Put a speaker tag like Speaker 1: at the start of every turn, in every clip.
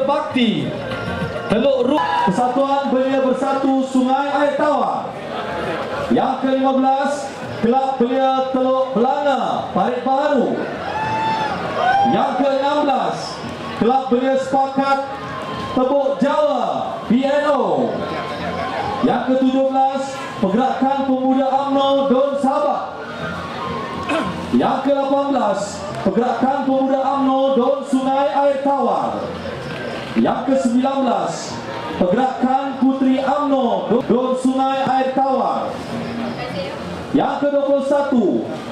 Speaker 1: Bakti Teluk Ruk Persatuan Belia Bersatu Sungai Air Tawar. Yang ke-15 Kelab Belia Teluk Belanga Parit Baharu. Yang ke-16 Kelab Belia Sepakat Tebuk Jawa PNO. Yang ke-17 Pergerakan Pemuda UMNO Don Sabah. Yang ke-18 Pergerakan Pemuda UMNO Don Sungai Air Tawar. Yang ke-19 Pergerakan Putri UMNO Don Sungai Air Tawar. Yang ke-21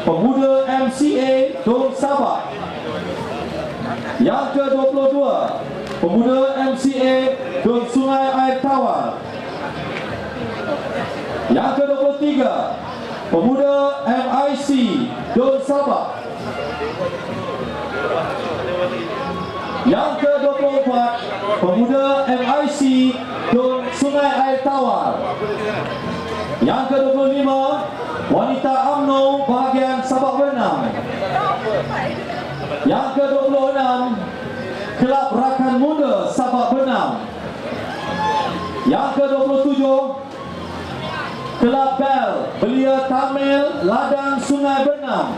Speaker 1: Pemuda MCA Don Sabah. Yang ke-22 Pemuda MCA Don Sungai Air Tawar. Yang ke-23 Pemuda MIC Don Sabah. Yang ke-24 Pemuda MIC Don Sungai Air Tawar. Yang ke-25 Wanita UMNO bahagian Sabak Bernam. Yang ke-26 Kelab Rakan Muda Sabak Bernam. Yang ke-27 Kelab Bel Belia Tamil Ladang Sungai Bernam.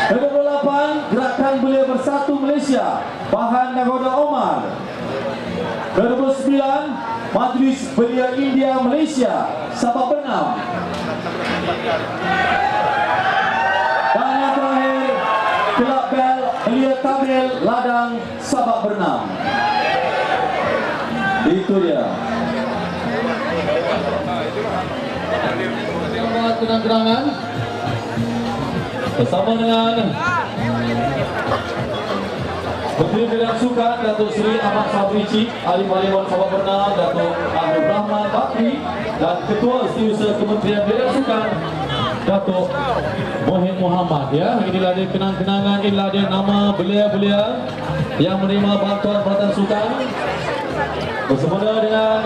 Speaker 1: Ke-28 Gerakan Belia Bersatu Malaysia Bahan Nagoda Omar. Ke-29 Majlis Belia India Malaysia Sabak Bernam. Dan yang terakhir Kelab Bel Belia Tamil Ladang Sabak Bernam. Itu dia. Kenang-kenangan bersama dengan Menteri Bidang Sukan Datuk Seri Ahmad Sabri Cik, Ahli Parlimen Sabak Bernam Datuk Abdul Rahman Bakri, dan Ketua Setiausaha Kementerian Bidang Sukan Datuk Mohid Muhammad. Ya, inilah dia kenang-kenangan, inilah dia nama belia-belia yang menerima bantuan peralatan sukan bersempena dengan